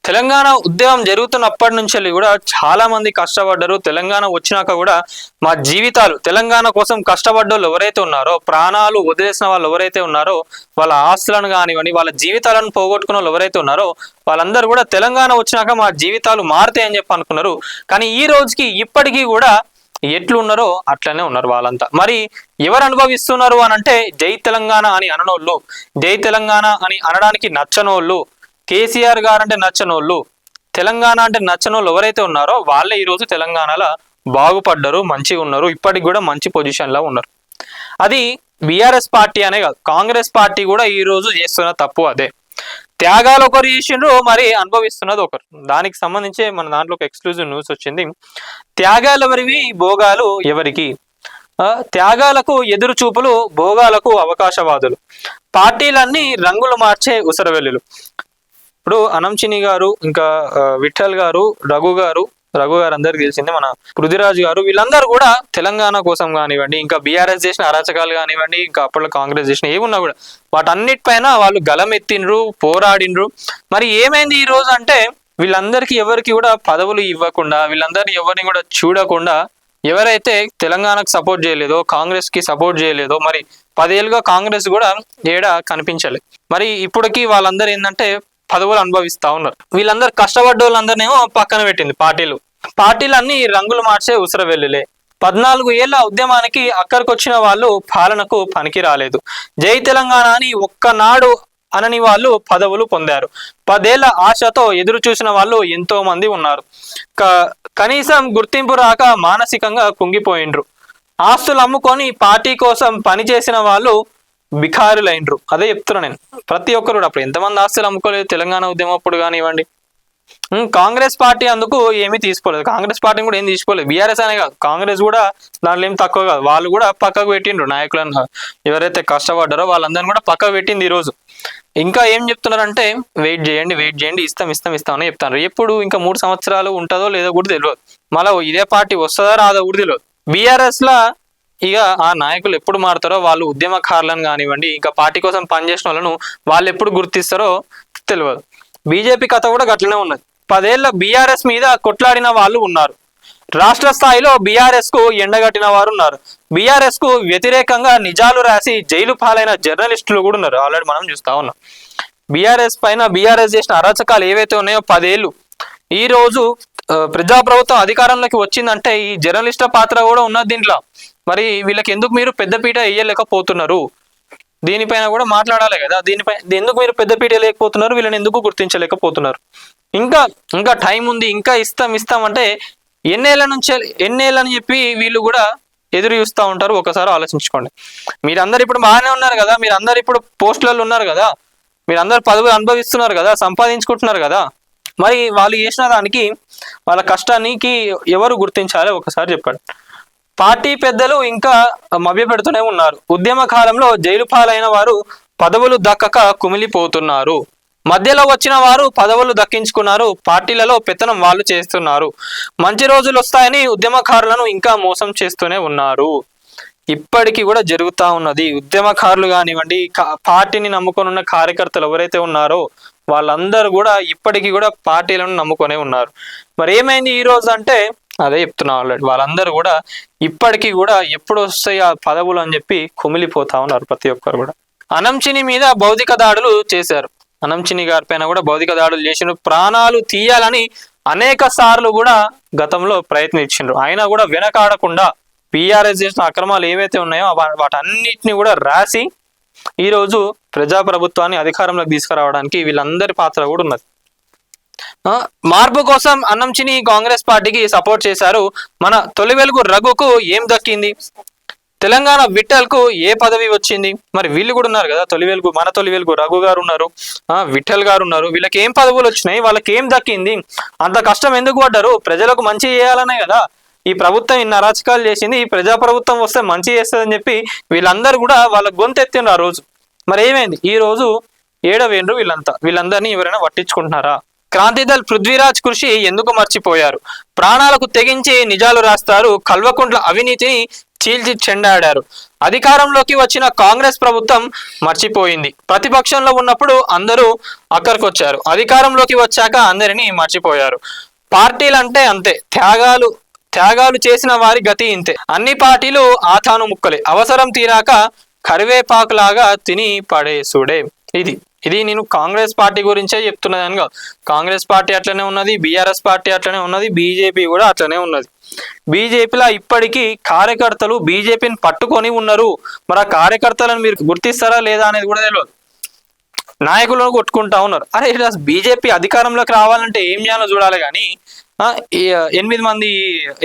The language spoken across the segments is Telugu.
తెలంగాణ ఉద్యమం జరుగుతున్నప్పటి నుంచి కూడా చాలా మంది కష్టపడ్డారు. తెలంగాణ వచ్చినాక కూడా మా జీవితాలు తెలంగాణ కోసం కష్టపడ్డ వాళ్ళు ఎవరైతే ఉన్నారో, ప్రాణాలు వదిలేసిన వాళ్ళు ఎవరైతే ఉన్నారో, వాళ్ళ ఆస్తులను కానివ్వండి, వాళ్ళ జీవితాలను పోగొట్టుకున్న వాళ్ళు ఎవరైతే ఉన్నారో వాళ్ళందరూ కూడా తెలంగాణ వచ్చినాక మా జీవితాలు మారుతాయని చెప్పి అనుకున్నారు. కానీ ఈ రోజుకి ఇప్పటికీ కూడా ఎట్లున్నారో అట్లనే ఉన్నారు వాళ్ళంతా. మరి ఎవరు అనుభవిస్తున్నారు అని అంటే, జై తెలంగాణ అని అననోళ్ళు, జై తెలంగాణ అని అనడానికి నచ్చనోళ్ళు, కేసీఆర్ గారు అంటే నచ్చనోళ్ళు, తెలంగాణ అంటే నచ్చనోళ్ళు ఎవరైతే ఉన్నారో వాళ్ళే ఈరోజు తెలంగాణలో బాగుపడ్డారు, మంచిగా ఉన్నారు, ఇప్పటికి కూడా మంచి పొజిషన్లో ఉన్నారు. అది బీఆర్ఎస్ పార్టీ అనే కాదు, కాంగ్రెస్ పార్టీ కూడా ఈరోజు చేస్తున్న తప్పు అదే. త్యాగాలు ఒకరు చేసిండ్రు, మరి అనుభవిస్తున్నది ఒకరు. దానికి సంబంధించి మన దాంట్లో ఒక ఎక్స్క్లూజివ్ న్యూస్ వచ్చింది. త్యాగాలు ఎవరివి, భోగాలు ఎవరికి? త్యాగాలకు ఎదురు చూపులు, భోగాలకు అవకాశవాదులు, పార్టీలన్నీ రంగులు మార్చే ఉసరవెల్లులు. ఇప్పుడు అనంచిని గారు, ఇంకా విఠల్ గారు, రఘు గారు అందరికి తెలిసిందే, మన పృథ్వీరాజ్ గారు, వీళ్ళందరూ కూడా తెలంగాణ కోసం కానివ్వండి, ఇంకా బీఆర్ఎస్ చేసిన అరాచకాలు కానివ్వండి, ఇంకా అప్పట్లో కాంగ్రెస్ చేసిన ఏమున్నా కూడా వాటన్నిటిపైన వాళ్ళు గలం ఎత్తిండ్రు, పోరాడిండ్రు. మరి ఏమైంది ఈ రోజు అంటే, వీళ్ళందరికీ ఎవరికి కూడా పదవులు ఇవ్వకుండా, వీళ్ళందరినీ ఎవరిని కూడా చూడకుండా, ఎవరైతే తెలంగాణకు సపోర్ట్ చేయలేదో, కాంగ్రెస్ కి సపోర్ట్ చేయలేదో, మరి 10 ఏళ్ళుగా కాంగ్రెస్ కూడా ఏడా కనిపించలేదు. మరి ఇప్పటికి వాళ్ళందరూ ఏంటంటే పదవులు అనుభవిస్తా ఉన్నారు. వీళ్ళందరూ కష్టపడ్డ వాళ్ళందరినేమో పక్కన పెట్టింది పార్టీలన్నీ రంగులు మార్చే ఉసరవెల్లులే. 14 ఏళ్ల ఉద్యమానికి అక్కడికి వచ్చిన వాళ్ళు పాలనకు పనికి రాలేదు. జై తెలంగాణ అని ఒక్కనాడు అనని వాళ్ళు పదవులు పొందారు. 10 ఏళ్ల ఆశతో ఎదురు చూసిన వాళ్ళు ఎంతో మంది ఉన్నారు. కనీసం గుర్తింపు రాక మానసికంగా కుంగిపోయిండ్రు. ఆస్తులు అమ్ముకొని పార్టీ కోసం పనిచేసిన వాళ్ళు బిఖారులైనరు. అదే చెప్తున్నా నేను. ప్రతి ఒక్కరు కూడా, అప్పుడు ఎంతమంది ఆస్తులు అమ్ముకోలేదు తెలంగాణ ఉద్యమం అప్పుడు కానివ్వండి. కాంగ్రెస్ పార్టీ అందుకు ఏమీ తీసుకోలేదు, కాంగ్రెస్ పార్టీని కూడా ఏం తీసుకోలేదు. బీఆర్ఎస్ అనే కాదు, కాంగ్రెస్ కూడా దాంట్లో ఏం తక్కువ కాదు. వాళ్ళు కూడా పక్కకు పెట్టిండ్రు నాయకులను, ఎవరైతే కష్టపడ్డారో వాళ్ళందరినీ కూడా పక్కకు పెట్టింది. ఈరోజు ఇంకా ఏం చెప్తున్నారంటే, వెయిట్ చేయండి, ఇస్తాం అని చెప్తారు. ఎప్పుడు ఇంకా 3 సంవత్సరాలు ఉంటుందో లేదో కూడా తెలియదు. మళ్ళీ ఇదే పార్టీ వస్తుందా రాదో కూడా తెలియదు. బీఆర్ఎస్ లా ఇక ఆ నాయకులు ఎప్పుడు మారుతారో, వాళ్ళు ఉద్యమకారులను కానివ్వండి, ఇంకా పార్టీ కోసం పనిచేసిన వాళ్ళను వాళ్ళు ఎప్పుడు గుర్తిస్తారో తెలియదు. బీజేపీ కథ కూడా గట్లనే ఉన్నది. 10 ఏళ్ల బీఆర్ఎస్ మీద కొట్లాడిన వాళ్ళు ఉన్నారు. రాష్ట్ర స్థాయిలో బీఆర్ఎస్ కు ఎండగట్టిన వారు ఉన్నారు. బీఆర్ఎస్ కు వ్యతిరేకంగా నిజాలు రాసి జైలు పాలైన జర్నలిస్టులు కూడా ఉన్నారు. ఆల్రెడీ మనం చూస్తా ఉన్నాం. బీఆర్ఎస్ పైన బీఆర్ఎస్ చేసిన అరాచకాలు ఏవైతే ఉన్నాయో 10 ఏళ్ళు, ఈ రోజు ప్రజాప్రభుత్వం అధికారంలోకి వచ్చిందంటే ఈ జర్నలిస్టుల పాత్ర కూడా ఉన్నది దీంట్లో. మరి వీళ్ళకి ఎందుకు మీరు పెద్దపీట వేయలేకపోతున్నారు? దీనిపైన కూడా మాట్లాడాలి కదా. దీనిపై ఎందుకు మీరు పెద్దపీట వేయలేకపోతున్నారు? వీళ్ళని ఎందుకు గుర్తించలేకపోతున్నారు? ఇంకా టైం ఉంది, ఇంకా ఇస్తాం అంటే ఎన్నేళ్ళని చెప్పి వీళ్ళు కూడా ఎదురు చూస్తూ ఉంటారు. ఒకసారి ఆలోచించుకోండి. మీరందరు ఇప్పుడు బాగానే ఉన్నారు కదా, మీరందరు ఇప్పుడు పోస్టులలో ఉన్నారు కదా, మీరందరు పదవులు అనుభవిస్తున్నారు కదా, సంపాదించుకుంటున్నారు కదా. మరి వాళ్ళు చేసిన దానికి, వాళ్ళ కష్టానికి ఎవరు గుర్తించాలి ఒకసారి చెప్పండి. పార్టీ పెద్దలు ఇంకా మభ్యపెడుతూనే ఉన్నారు. ఉద్యమ కాలంలో జైలు పాలైన వారు పదవులు దక్కక కుమిలిపోతున్నారు. మధ్యలో వచ్చిన వారు పదవులు దక్కించుకున్నారు. పార్టీలలో పెత్తనం వాళ్ళు చేస్తున్నారు. మంచి రోజులు వస్తాయని ఉద్యమకారులను ఇంకా మోసం చేస్తూనే ఉన్నారు. ఇప్పటికీ కూడా జరుగుతూ ఉన్నది. ఉద్యమకారులు కానివ్వండి, పార్టీని నమ్ముకొని ఉన్న కార్యకర్తలు ఎవరైతే ఉన్నారో వాళ్ళందరూ కూడా ఇప్పటికీ కూడా పార్టీలను నమ్ముకొనే ఉన్నారు. మరి ఏమైంది ఈ రోజు అంటే, అదే చెప్తున్నా ఆల్రెడీ, వాళ్ళందరూ కూడా ఇప్పటికీ కూడా ఎప్పుడు వస్తాయి ఆ పదవులు అని చెప్పి కుమిలిపోతా ఉన్నారు ప్రతి ఒక్కరు కూడా. అనంచిని మీద భౌతిక దాడులు చేశారు. అనంచిని గారి పైన కూడా భౌతిక దాడులు చేసిన, ప్రాణాలు తీయాలని అనేక సార్లు కూడా గతంలో ప్రయత్నించిండ్రు. అయినా కూడా వెనకాడకుండా బీఆర్ఎస్ చేసిన అక్రమాలు ఏవైతే ఉన్నాయో వాటన్నిటిని కూడా రాసి ఈరోజు ప్రజాప్రభుత్వాన్ని అధికారంలోకి తీసుకురావడానికి వీళ్ళందరి పాత్ర కూడా ఉన్నది. మార్పు కోసం అనంచిని కాంగ్రెస్ పార్టీకి సపోర్ట్ చేశారు. మన తొలి వెలుగు రఘుకు ఏం దక్కింది? తెలంగాణ విఠల్ కు ఏ పదవి వచ్చింది? మరి వీళ్ళు కూడా ఉన్నారు కదా, మన తొలి వెలుగు రఘు గారు ఉన్నారు, విఠల్ గారు ఉన్నారు. వీళ్ళకి ఏం పదవులు వచ్చినాయి? వాళ్ళకి ఏం దక్కింది? అంత కష్టం ఎందుకు పడ్డారు? ప్రజలకు మంచి చేయాలనే కదా ఈ ప్రభుత్వం ఇన్ని అరాచకాలు చేసింది. ఈ ప్రజాప్రభుత్వం వస్తే మంచి చేస్తుందని చెప్పి వీళ్ళందరూ కూడా వాళ్ళ గొంతెత్తిండ్రు ఆ రోజు. మరి ఏమైంది? ఈ రోజు ఏడవేండ్రు వీళ్ళందరినీ ఎవరైనా పట్టించుకుంటున్నారా? క్రాంతిదళ్ పృథ్వీరాజ్ కృషి ఎందుకు మర్చిపోయారు? ప్రాణాలకు తెగించి నిజాలు రాస్తారు. కల్వకుంట్ల అవినీతిని చీల్చి చెండాడారు. అధికారంలోకి వచ్చిన కాంగ్రెస్ ప్రభుత్వం మర్చిపోయింది. ప్రతిపక్షంలో ఉన్నప్పుడు అందరూ అక్కడికొచ్చారు, అధికారంలోకి వచ్చాక అందరినీ మర్చిపోయారు. పార్టీలు అంటే అంతే, త్యాగాలు చేసిన వారి గతి ఇంతే. అన్ని పార్టీలు ఆతాను ముక్కలే, అవసరం తీరాక కరివేపాకులాగా తిని పడేసుడే. ఇది నేను కాంగ్రెస్ పార్టీ గురించే చెప్తున్నదాను కాదు. కాంగ్రెస్ పార్టీ అట్లనే ఉన్నది, బీఆర్ఎస్ పార్టీ అట్లనే ఉన్నది, బీజేపీ కూడా అట్లనే ఉన్నది. బీజేపీలో ఇప్పటికీ కార్యకర్తలు బీజేపీని పట్టుకొని ఉన్నారు. మరి ఆ కార్యకర్తలను మీరు గుర్తిస్తారా లేదా అనేది కూడా తెలియదు. నాయకులను కొట్టుకుంటా ఉన్నారు. అరే బీజేపీ అధికారంలోకి రావాలంటే ఏం చేయాలో చూడాలి కానీ 8 మంది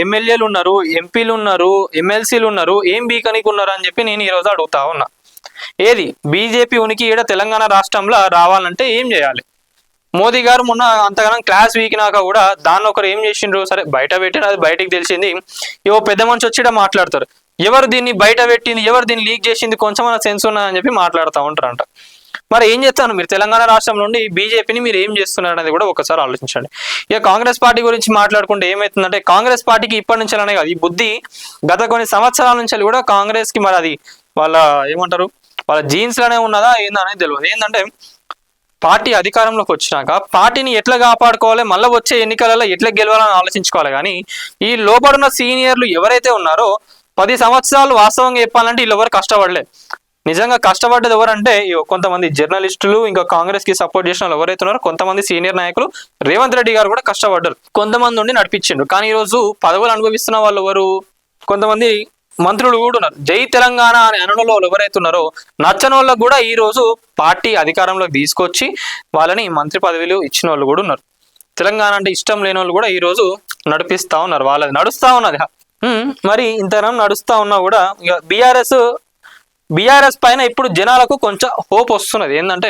ఎమ్మెల్యేలు ఉన్నారు, ఎంపీలు ఉన్నారు, ఎమ్మెల్సీలు ఉన్నారు, ఏం బీకనికి ఉన్నారు అని చెప్పి నేను ఈరోజు అడుగుతా ఉన్నా. ఏది బీజేపీ ఉనికి ఈడ తెలంగాణ రాష్ట్రంలో రావాలంటే ఏం చేయాలి? మోదీ గారు మొన్న అంతగానం క్లాస్ వీకినాక కూడా దాన్ని ఒకరు ఏం చేసిండ్రు, సరే బయట పెట్టిన అది బయటికి తెలిసింది. ఏవో పెద్ద మనిషి వచ్చి మాట్లాడతారు, ఎవరు దీన్ని బయట పెట్టింది, ఎవరు దీన్ని లీక్ చేసింది, కొంచెం సెన్స్ ఉన్నదని చెప్పి మాట్లాడుతూ ఉంటారంట. మరి ఏం చేస్తాను మీరు తెలంగాణ రాష్ట్రం నుండి బీజేపీని మీరు ఏం చేస్తున్నారు అనేది కూడా ఒకసారి ఆలోచించండి. ఇక కాంగ్రెస్ పార్టీ గురించి మాట్లాడుకుంటే ఏమవుతుందంటే, కాంగ్రెస్ పార్టీకి ఇప్పటి నుంచి అనే కాదు, ఈ బుద్ధి గత కొన్ని సంవత్సరాల నుంచి కూడా కాంగ్రెస్ కి మరి అది వాళ్ళ ఏమంటారు వాళ్ళ జీన్స్ లోనే ఉన్నదా ఏందనేది తెలియదు. ఏంటంటే పార్టీ అధికారంలోకి వచ్చినాక పార్టీని ఎట్లా కాపాడుకోవాలి, మళ్ళీ వచ్చే ఎన్నికలలో ఎట్లా గెలవాలని ఆలోచించుకోవాలి. కానీ ఈ లోపడున్న సీనియర్లు ఎవరైతే ఉన్నారో 10 సంవత్సరాలు వాస్తవంగా చెప్పాలంటే వీళ్ళు ఎవరు కష్టపడలే. నిజంగా కష్టపడ్డది ఎవరంటే కొంతమంది జర్నలిస్టులు, ఇంకా కాంగ్రెస్ కి సపోర్ట్ చేసిన వాళ్ళు ఎవరైతే ఉన్నారో కొంతమంది సీనియర్ నాయకులు, రేవంత్ రెడ్డి గారు కూడా కష్టపడ్డారు, కొంతమంది ఉండి నడిపించిండ్రు. కానీ ఈరోజు పదవులు అనుభవిస్తున్న వాళ్ళు ఎవరు, కొంతమంది మంత్రులు కూడా ఉన్నారు. జై తెలంగాణ అని అనడంలో ఎవరైతే ఉన్నారో నచ్చని వాళ్ళకు కూడా ఈ రోజు పార్టీ అధికారంలోకి తీసుకొచ్చి వాళ్ళని మంత్రి పదవులు ఇచ్చిన వాళ్ళు కూడా ఉన్నారు. తెలంగాణ అంటే ఇష్టం లేని వాళ్ళు కూడా ఈ రోజు నడిపిస్తా ఉన్నారు, వాళ్ళది నడుస్తా ఉన్నది. మరి ఇంతనం నడుస్తా ఉన్నా కూడా ఇక బీఆర్ఎస్ పైన ఇప్పుడు జనాలకు కొంచెం హోప్ వస్తున్నది. ఏంటంటే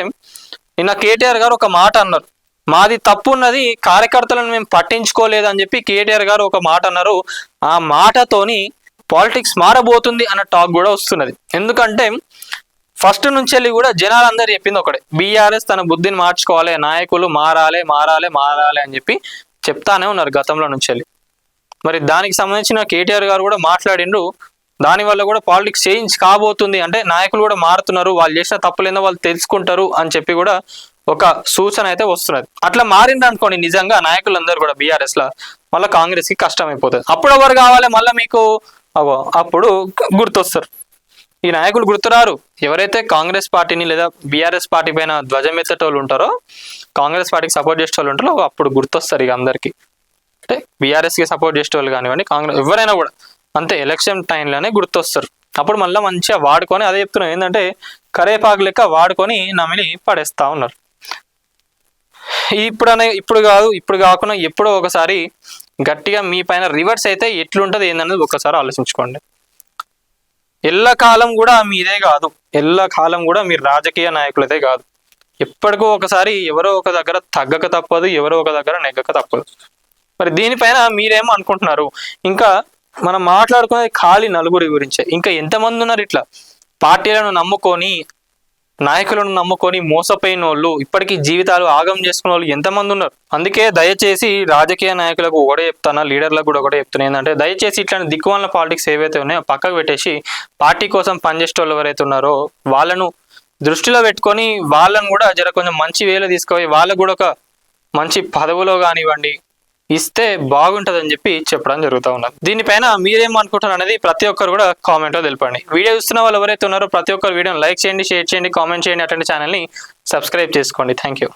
నిన్న కేటీఆర్ గారు ఒక మాట అన్నారు, మాది తప్పు ఉన్నది, కార్యకర్తలను మేము పట్టించుకోలేదు అని చెప్పి కేటీఆర్ గారు ఒక మాట అన్నారు. ఆ మాటతోని పాలిటిక్స్ మారబోతుంది అన్న టాక్ కూడా వస్తున్నది. ఎందుకంటే ఫస్ట్ నుంచి వెళ్ళి కూడా జనాలందరూ చెప్పింది ఒకటే, బీఆర్ఎస్ తన బుద్ధిని మార్చుకోవాలి, నాయకులు మారాలి అని చెప్పి చెప్తానే ఉన్నారు గతంలో నుంచి వెళ్ళి. మరి దానికి సంబంధించిన కేటీఆర్ గారు కూడా మాట్లాడిండ్రు, దానివల్ల కూడా పాలిటిక్స్ చేంజ్ కాబోతుంది, అంటే నాయకులు కూడా మారుతున్నారు, వాళ్ళు చేసిన తప్పులేదో వాళ్ళు తెలుసుకుంటారు అని చెప్పి కూడా ఒక సూచన అయితే వస్తున్నది. అట్లా మారింది అనుకోండి నిజంగా నాయకులందరూ కూడా బీఆర్ఎస్ లా, మళ్ళీ కాంగ్రెస్ కి కష్టం అయిపోతుంది. అప్పుడు ఎవరు కావాలి మళ్ళీ మీకు, అప్పుడు గుర్తొస్తారు. ఈ నాయకులు గుర్తురారు. ఎవరైతే కాంగ్రెస్ పార్టీని లేదా బీఆర్ఎస్ పార్టీ పైన ధ్వజం ఎత్తేటోళ్ళు ఉంటారో, కాంగ్రెస్ పార్టీకి సపోర్ట్ చేసే వాళ్ళు ఉంటారో అప్పుడు గుర్తొస్తారు ఇక అందరికి. అంటే బీఆర్ఎస్ కి సపోర్ట్ చేసే వాళ్ళు కానివ్వండి, కాంగ్రెస్ ఎవరైనా కూడా అంతే ఎలక్షన్ టైంలోనే గుర్తొస్తారు. అప్పుడు మళ్ళీ మంచిగా వాడుకొని, అదే చెప్తున్నాం ఏంటంటే కరేపాకు లెక్క వాడుకొని నమిలి పడేస్తా ఉన్నారు. ఇప్పుడు కాకుండా ఎప్పుడో ఒకసారి గట్టిగా మీ పైన రివర్స్ అయితే ఎట్లుంటది ఏందనేది ఒకసారి ఆలోచించుకోండి. ఎల్లకాలం కూడా మీదే కాదు, ఎల్లకాలం కూడా మీరు రాజకీయ నాయకులైతే కాదు. ఎప్పటికో ఒకసారి ఎవరో ఒక దగ్గర తగ్గక తప్పదు, ఎవరో ఒక దగ్గర నెగ్గక తప్పదు. మరి దీనిపైన మీరేమో అనుకుంటున్నారు? ఇంకా మనం మాట్లాడుకునేది ఖాళీ నలుగురి గురించే. ఇంకా ఎంతమంది ఉన్నారు ఇట్లా పార్టీలను నమ్ముకొని, నాయకులను నమ్ముకొని మోసపోయిన వాళ్ళు, ఇప్పటికీ జీవితాలు ఆగం చేసుకున్న వాళ్ళు ఎంతమంది ఉన్నారు. అందుకే దయచేసి రాజకీయ నాయకులకు ఒకటే చెప్తానా, లీడర్లకు కూడా ఒకటే చెప్తున్నా, ఏంటంటే దయచేసి ఇట్లాంటి దిక్కుమాలిన పాలిటిక్స్ ఏవైతే ఉన్నాయో పక్కకు పెట్టేసి పార్టీ కోసం పనిచేసే వాళ్ళు ఎవరైతే ఉన్నారో వాళ్ళను దృష్టిలో పెట్టుకొని వాళ్ళను కూడా జర కొంచెం మంచి వేలో తీసుకుపోయి వాళ్ళకు కూడా ఒక మంచి పదవిలో కానివ్వండి ఇస్తే బాగుంటుందని చెప్పి చెప్పడం జరుగుతూ ఉన్నది. దీనిపైన మీరేమనుకుంటారు అనేది ప్రతి ఒక్కరు కూడా కామెంట్లో తెలపండి. వీడియో చూస్తున్న వాళ్ళు ఎవరైతే ఉన్నారో ప్రతి ఒక్కరు వీడియోని లైక్ చేయండి, షేర్ చేయండి, కామెంట్ చేయండి, అట్లాంటి ఛానల్ని సబ్స్క్రైబ్ చేసుకోండి. Thank you.